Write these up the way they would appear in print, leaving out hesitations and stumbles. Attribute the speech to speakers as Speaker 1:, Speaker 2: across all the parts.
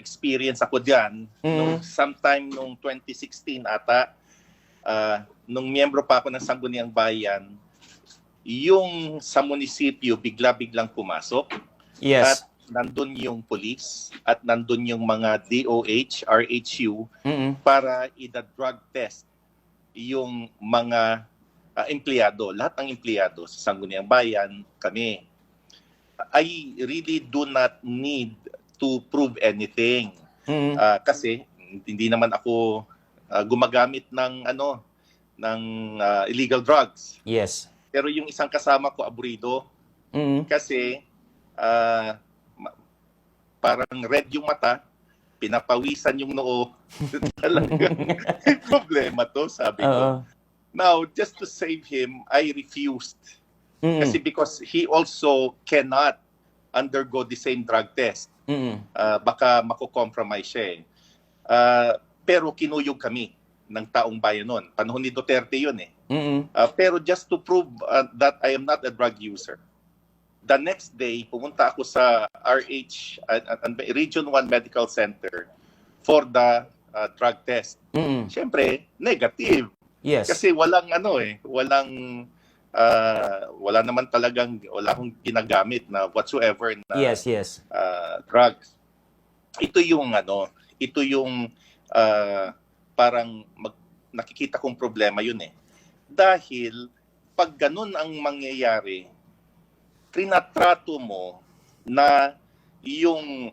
Speaker 1: experience ako diyan nung sometime nung 2016 ata, nung miyembro pa ako ng Sangguniang Bayan, yung sa munisipyo bigla-biglang pumasok.
Speaker 2: Yes.
Speaker 1: At nandun yung police at nandun yung mga DOH, RHU para i-drug test yung mga empleyado, lahat ng empleyado sa Sangguniang Bayan, kami. I really do not need to prove anything. Kasi hindi naman ako gumagamit ng illegal drugs.
Speaker 2: Yes.
Speaker 1: Pero yung isang kasama ko aburido kasi parang red yung mata, pinapawisan yung noo. Talagang problema to, sabi ko. Now, just to save him, I refused. Kasi because he also cannot undergo the same drug test. Baka mako-compromise siya eh. Pero kinuyog kami ng taong bayan nun. Panahon ni Duterte yun eh. Pero just to prove that I am not a drug user. The next day, pumunta ako sa RH, Region 1 Medical Center for the drug test. Siyempre, negative.
Speaker 2: Yes.
Speaker 1: Kasi walang wala naman talagang, wala akong ginagamit na whatsoever na drugs. Ito yung parang nakikita kong problema yun eh. Dahil pag ganun ang mangyayari, trinatrato mo na yung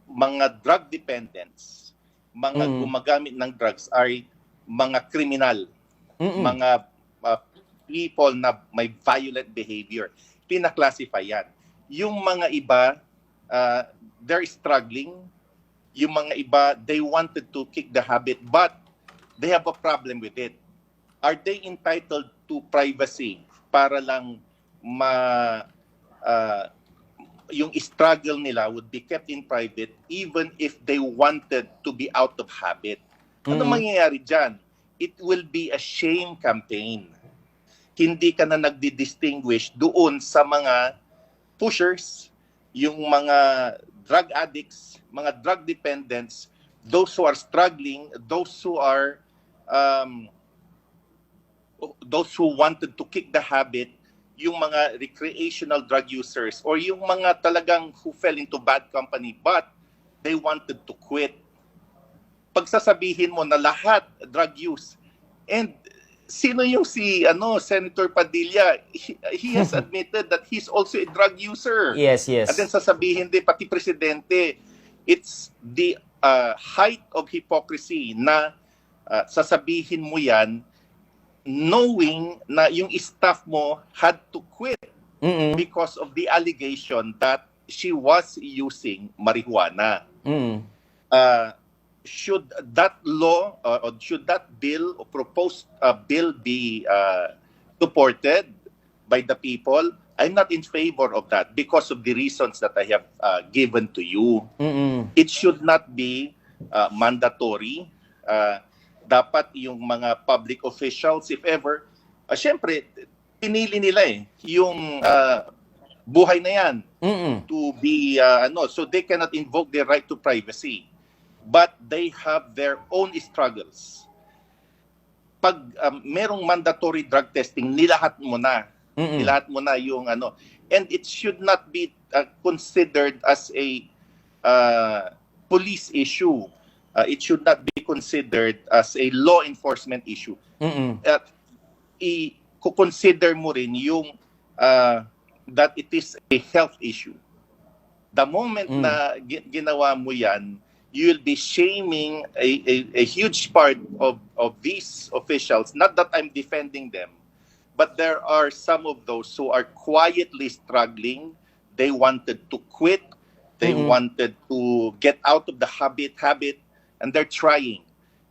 Speaker 1: mga drug dependents, mga gumagamit ng drugs ay mga kriminal, mga people na may violent behavior. Pinaklasify yan. Yung mga iba, they're struggling. Yung mga iba, they wanted to kick the habit but they have a problem with it. Are they entitled to privacy para lang yung struggle nila would be kept in private even if they wanted to be out of habit? Ano mangyayari dyan? It will be a shame campaign. Hindi ka na nagdi-distinguish doon sa mga pushers, yung mga drug addicts, mga drug dependents, those who are struggling, those who wanted to kick the habit, yung mga recreational drug users, or yung mga talagang who fell into bad company but they wanted to quit. Pagsasabihin mo na lahat drug use, and sino yung Senator Padilla, he has admitted that he's also a drug user.
Speaker 2: Yes, yes.
Speaker 1: At then sasabihin din, pati presidente, it's the height of hypocrisy na sasabihin mo yan knowing na yung staff mo had to quit because of the allegation that she was using marijuana. Should that law or should that bill or proposed bill be supported by the people? I'm not in favor of that because of the reasons that I have given to you. It should not be mandatory. Dapat yung mga public officials, if ever, syempre, pinili nila yung buhay na yan to be, so they cannot invoke their right to privacy. But they have their own struggles. Pag merong mandatory drug testing, nilahat mo na. Nilahat mo na yung and it should not be considered as a police issue. It should not be considered as a law enforcement issue. I-consider mo rin yung that it is a health issue. The moment na ginawa mo yan, you will be shaming a huge part of these officials. Not that I'm defending them, but there are some of those who are quietly struggling. They wanted to quit. They wanted to get out of the habit, and they're trying.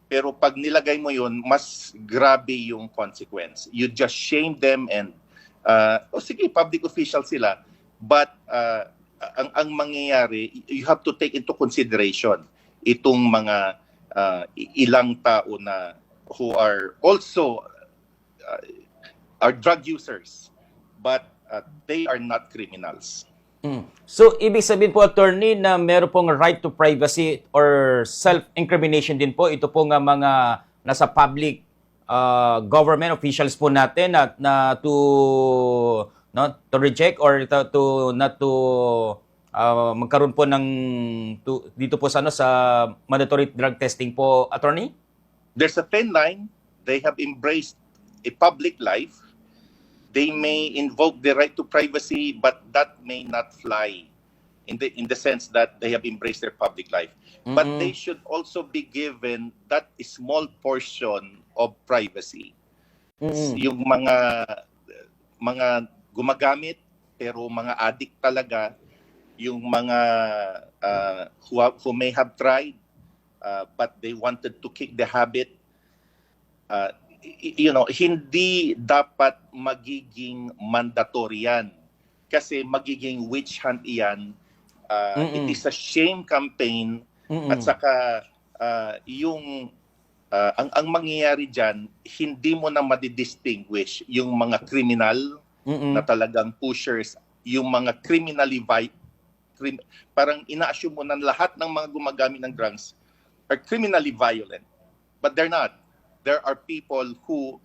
Speaker 1: Pero pag nilagay mo yun, mas grabe yung consequence. You just shame them and, sige, public official sila. But ang mangyayari, you have to take into consideration itong mga ilang tao na who are also are drug users, but they are not criminals.
Speaker 2: So, ibig sabihin po, attorney, na meron pong right to privacy or self-incrimination din po. Ito po nga mga nasa public government officials po natin na to to reject or to not to magkaroon po ng dito po sa sa mandatory drug testing po, attorney?
Speaker 1: There's a thin line. They have embraced a public life. They may invoke the right to privacy, but that may not fly in the sense that they have embraced their public life. But they should also be given that small portion of privacy. Yung mga gumagamit pero mga addict talaga, yung mga who may have tried but they wanted to kick the habit, hindi dapat magiging mandatory yan. Kasi magiging witch hunt yan. It is a shame campaign. At saka ang mangyayari dyan, hindi mo na madidistinguish yung mga criminal na talagang pushers, yung mga parang ina-assume mo na lahat ng mga gumagamit ng drugs are criminally violent. But they're not. There are people who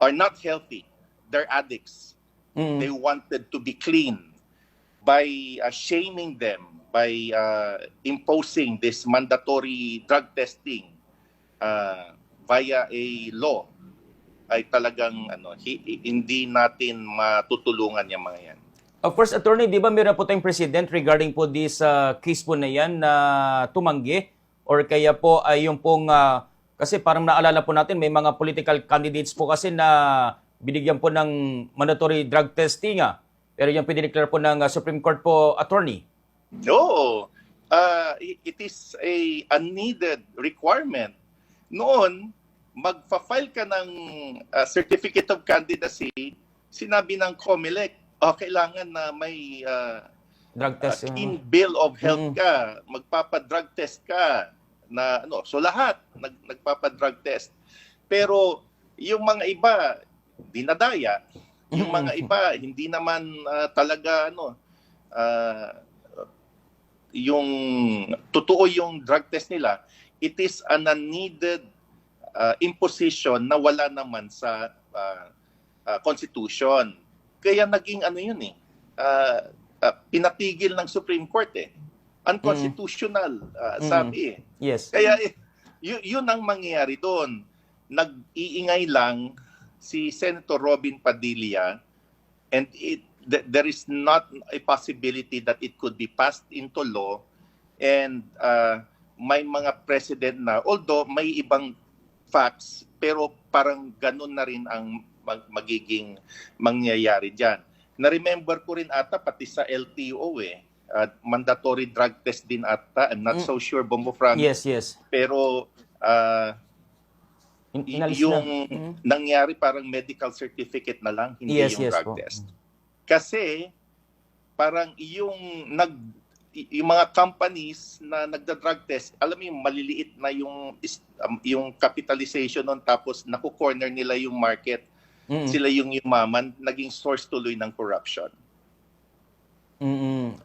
Speaker 1: are not healthy. They're addicts. They wanted to be clean. By shaming them, by imposing this mandatory drug testing via a law, ay talagang hindi natin matutulungan yung mga yan.
Speaker 2: Of course, attorney, di ba meron po tayong president regarding po this case po na yan na tumanggi? Or kaya po ay yung pong, kasi parang naalala po natin, may mga political candidates po kasi na binigyan po ng mandatory drug testing. Pero yung pinideclare po ng Supreme Court po, attorney.
Speaker 1: No, it is a unneeded requirement. Noon, magfa-file ka ng certificate of candidacy, sinabi ng COMELEC, kailangan na may
Speaker 2: drug test,
Speaker 1: in bill of health ka, magpapa-drug test ka na so lahat nagpapa-drug test. Pero yung mga iba dinadaya, yung mga iba hindi naman talaga yung totoo yung drug test nila. It is an unneeded imposition na wala naman sa Constitution. Kaya naging yun pinatigil ng Supreme Court unconstitutional sabi
Speaker 2: Yes.
Speaker 1: Kaya yun ang mangyayari doon. Nag-iingay lang si Senator Robin Padilla, and there is not a possibility that it could be passed into law, and may mga president na, although may ibang facts, pero parang ganun na rin ang magiging mangyayari dyan. Na-remember ko rin ata pati sa LTO mandatory drug test din ata. I'm not so sure, Bombo Frank.
Speaker 2: Yes.
Speaker 1: Pero yung nangyari parang medical certificate na lang, hindi yung drug test. Kasi parang yung mga companies na nagda-drug test, alam mo yung maliliit na yung capitalization nun, tapos naku-corner nila yung market. Sila yung yumaman, naging source tuloy ng corruption.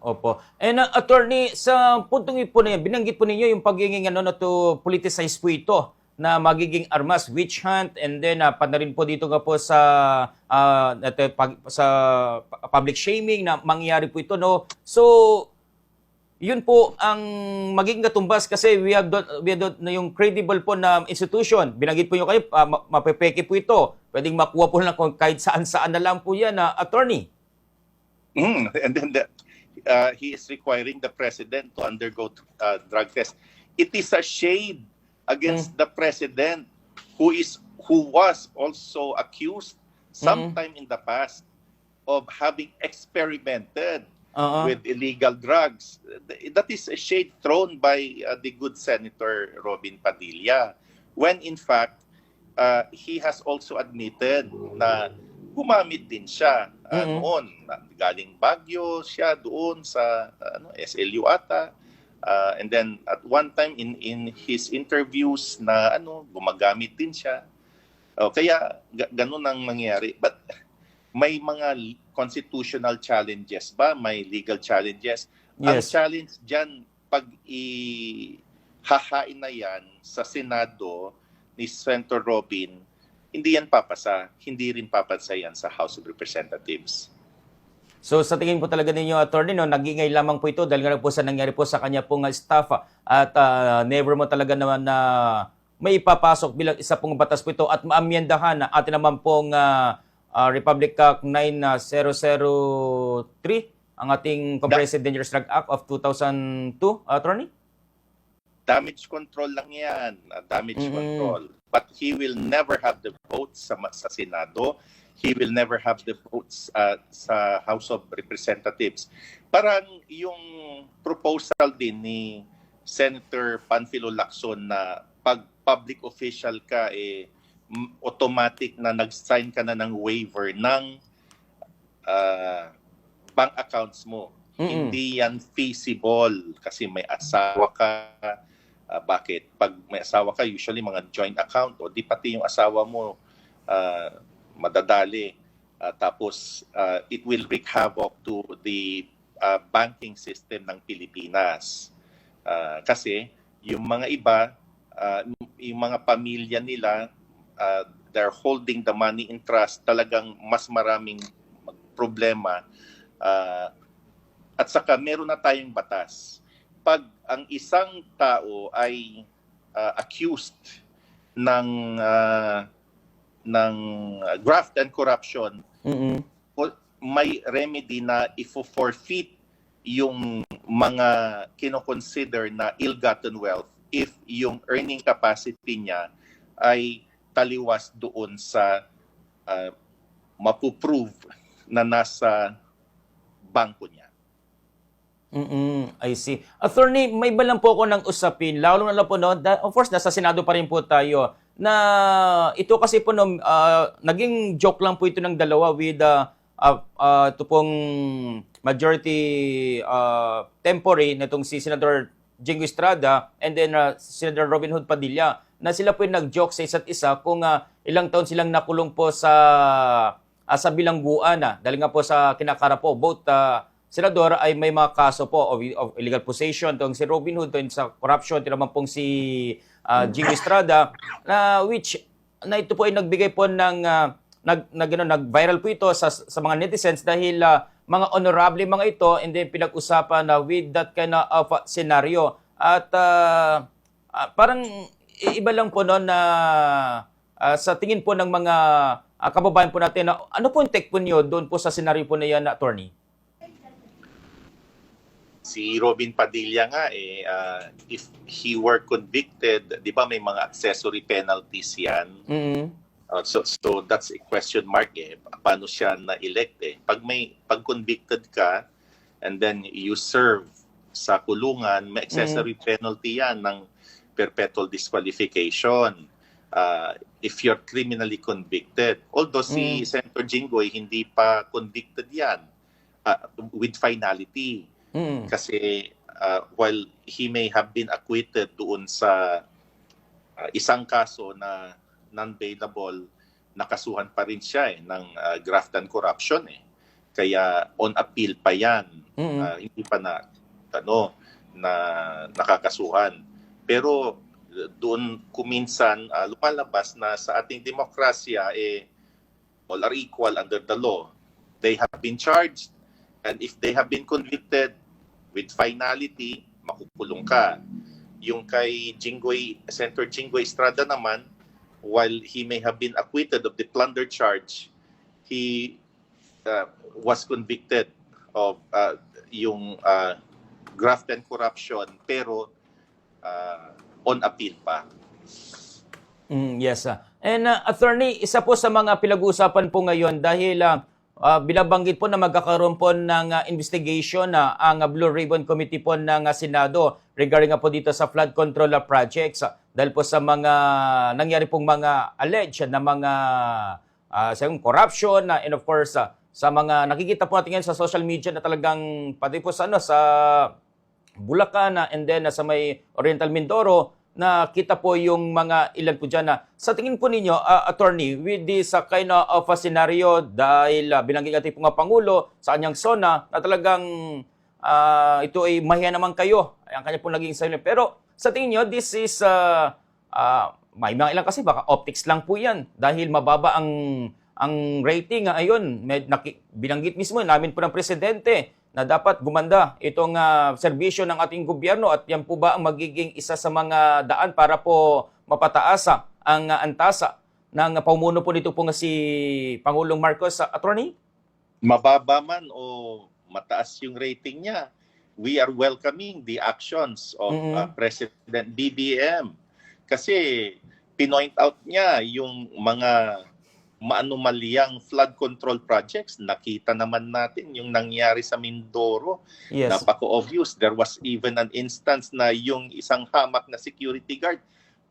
Speaker 2: Opo. And attorney, sa puntong po na yan, binanggit po ninyo yung pagiging to politicize po ito na magiging armas, witch hunt, and then na rin po dito nga po sa public shaming na mangyayari po ito, no? So, yun po ang magiging katumbas kasi we have na yung credible po na institution. Binanggit po nyo kayo, mapepeke po ito. Pwedeng makuha po lang kahit saan-saan na lang po yan, attorney.
Speaker 1: And then he is requiring the president to undergo drug test. It is a shade against the president who was also accused sometime in the past of having experimented with illegal drugs. That is a shade thrown by the good Senator Robin Padilla, when in fact he has also admitted na gumamit din siya noon. Galing Baguio siya doon sa SLU ata. And then at one time in his interviews na gumagamit din siya. Kaya ganun ang mangyayari. But may mga constitutional challenges ba? May legal challenges? Ang
Speaker 2: Yes.
Speaker 1: challenge dyan, pag hahain na yan sa Senado ni Senator Robin, hindi yan papasa. Hindi rin papasa yan sa House of Representatives.
Speaker 2: So sa tingin po talaga ninyo, attorney, no, nag-ingay lamang po ito dahil nga po sa nangyari po sa kanya pong staff at never mo talaga naman na may ipapasok bilang isa pong batas po ito at maamyendahan na atin naman pong Republic Act 9003, ang ating Comprehensive Dangerous Drug Act of 2002, attorney?
Speaker 1: Damage control lang yan. Damage control. But he will never have the votes sa Senado. He will never have the votes sa House of Representatives. Parang yung proposal din ni Senator Panfilo Lacson na pag public official ka, automatic na nag-sign ka na ng waiver ng bank accounts mo. Hindi yan feasible kasi may asawa ka. Bakit? Pag may asawa ka, usually mga joint account o di pati yung asawa mo madadali. Tapos it will wreak havoc to the banking system ng Pilipinas. Kasi yung mga iba, yung mga pamilya nila, they're holding the money in trust, talagang mas maraming problema. At saka meron na tayong batas. Pag ang isang tao ay accused ng graft and corruption, may remedy na i-forfeit yung mga kino-consider na ill-gotten wealth if yung earning capacity niya ay taliwas doon sa mapuprove na nasa bangko niya.
Speaker 2: I see. Attorney, may ba lang po ako ng usapin, lalo na lang po, no, of course, nasa Senado pa rin po tayo, na ito kasi po, no, naging joke lang po ito ng dalawa with ito pong majority temporary na itong si Senator Jingo Estrada and then Senator Robin Hood Padilla, na sila po yung nag-joke sa isa't isa kung ilang taon silang nakulong po sa bilangguan dahil nga po sa kinakara po, both senador ay may mga kaso po of illegal possession, itong si Robin Hood, itong sa corruption, ito naman pong si Jingo Estrada, which na ito po ay nagbigay po ng nag-viral po ito sa mga netizens dahil mga honorable mga ito, and then pinag-usapan na with that kind of scenario. At parang iba lang po noon na sa tingin po ng mga kababayan po natin, ano po yung take po niyo doon po sa scenario po na yan, attorney?
Speaker 1: Si Robin Padilla nga, if he were convicted, di ba may mga accessory penalties yan? So that's a question mark paano siya na-elect Pag convicted ka and then you serve sa kulungan, may accessory penalty yan ng perpetual disqualification. If you're criminally convicted. Although si Senator Jinggoy hindi pa convicted yan with finality. Kasi while he may have been acquitted doon sa isang kaso na non-bailable, nakasuhan pa rin siya ng graft and corruption Kaya on appeal pa yan. Hindi pa na nakakasuhan. Pero doon kuminsan lumalabas na sa ating demokrasya all are equal under the law. They have been charged, and if they have been convicted with finality, makukulong ka. Yung kay Senator Jingoy Estrada naman, while he may have been acquitted of the plunder charge, he was convicted of yung graft and corruption, pero on appeal pa.
Speaker 2: Yes. And attorney, isa po sa mga pinag-uusapan po ngayon dahil binabanggit po na magkakaroon po ng investigation ang Blue Ribbon Committee po ng Senado regarding po dito sa flood control projects dahil po sa mga nangyari pong mga alleged na mga corruption and of course sa mga nakikita po natin ngayon sa social media na talagang pati po sa Bulacan and then sa may Oriental Mindoro, nakita po yung mga ilan po dyan na sa tingin po ninyo, attorney, with this kind of a scenario dahil binanggit natin po nga Pangulo sa kanyang SONA na talagang ito ay mahiya naman kayo. Ang kanya po naging silent. Pero sa tingin nyo, this is may mga ilan kasi baka optics lang po yan dahil mababa ang rating. Ayun, binanggit mismo namin po ng presidente na dapat gumanda itong serbisyo ng ating gobyerno at yan po ba ang magiging isa sa mga daan para po mapataasa ang antasa ng paumuno po nito po nga si Pangulong Marcos, attorney?
Speaker 1: Mababa man o mataas yung rating niya, we are welcoming the actions of President BBM. Kasi pinoint out niya yung mga maanumalyang flood control projects. Nakita naman natin yung nangyari sa Mindoro.
Speaker 2: Yes.
Speaker 1: Napaka-obvious. There was even an instance na yung isang hamak na security guard,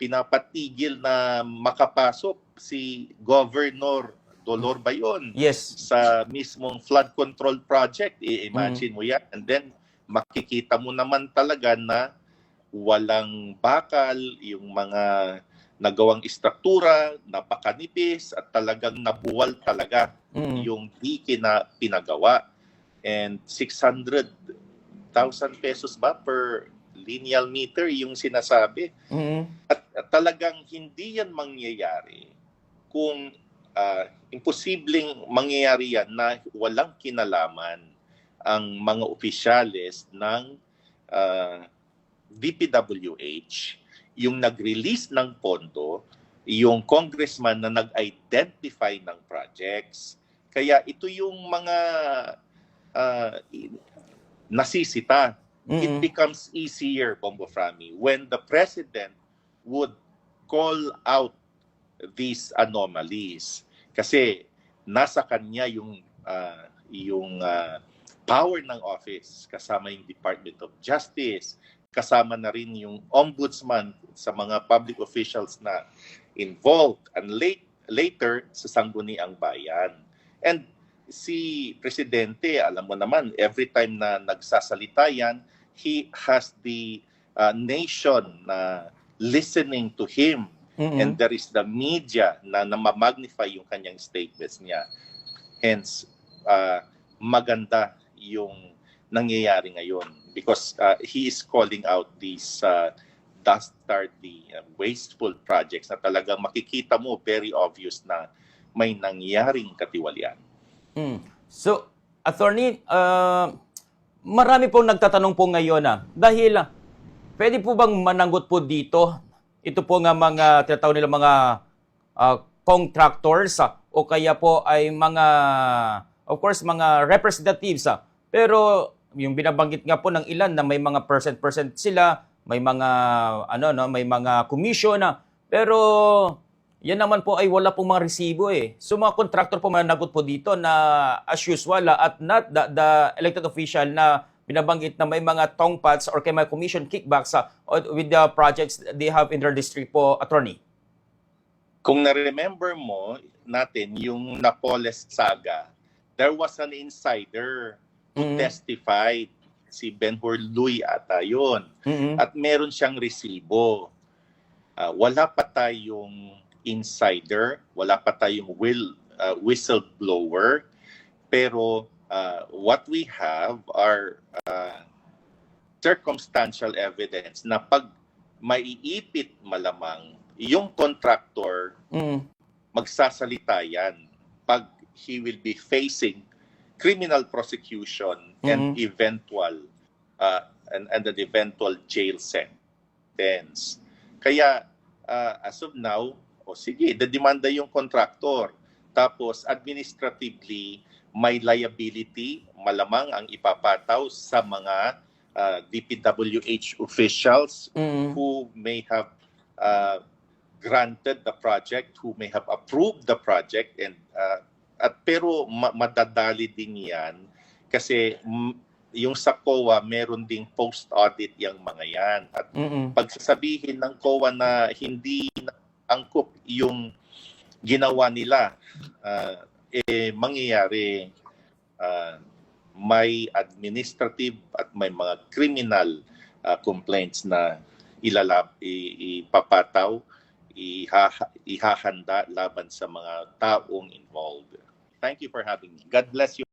Speaker 1: pinapatigil na makapasok si Governor Dolor Bayon
Speaker 2: Yes.
Speaker 1: sa mismong flood control project. I-imagine mo yan. And then, makikita mo naman talaga na walang bakal, yung mga nagawang istruktura, napakanipis, at talagang nabuwal talaga yung dike na pinagawa. And 600,000 pesos ba per lineal meter yung sinasabi. At talagang hindi yan mangyayari kung imposibleng mangyayari yan na walang kinalaman ang mga opisyales ng DPWH, yung nag-release ng pondo, yung congressman na nag-identify ng projects. Kaya ito yung mga nasisita. It becomes easier, Bombo Frami, when the president would call out these anomalies. Kasi nasa kanya yung power ng office, kasama yung Department of Justice, kasama na rin yung ombudsman sa mga public officials na involved, and later sa sangguniang bayan. And si Presidente, alam mo naman, every time na nagsasalita yan, he has the nation na listening to him. And there is the media na namamagnify yung kanyang statements niya. Hence, maganda yung nangyayari ngayon because he is calling out these dastardly, wasteful projects na talagang makikita mo very obvious na may nangyaring katiwalian.
Speaker 2: So, attorney, marami pong nagtatanong po ngayon dahil pwede po bang managot po dito? Ito po nga mga tinatawag nila mga contractors o kaya po ay mga, of course, mga representatives. Pero yung binabanggit nga po ng ilan na may mga percent sila, may mga may mga commission pero yan naman po ay wala pong mga resibo eh. So mga contractor po managot po dito na as usual at not the elected official na binabanggit na may mga tongpats or kay may commission kickbacks with the projects they have in their district po, attorney.
Speaker 1: Kung na-remember mo natin yung Napoles saga, there was an insider who testified, si Ben-Hur Luy ata yun. At meron siyang resibo. Wala pa tayong insider, wala pa tayong whistleblower, pero what we have are circumstantial evidence na pag maiipit malamang yung contractor, magsasalita yan pag he will be facing criminal prosecution and eventual and an eventual jail sentence. Kaya as of now, sige, dedemanda yung contractor. Tapos administratively may liability malamang ang ipapataw sa mga DPWH officials who may have granted the project, who may have approved the project, and pero madadali din yan kasi yung sa COA meron ding post-audit yung mga yan. At pagsasabihin ng COA na hindi angkop yung ginawa nila, mangyayari may administrative at may mga criminal complaints na ipapataw, ihahanda laban sa mga taong involved. Thank you for having me. God bless you.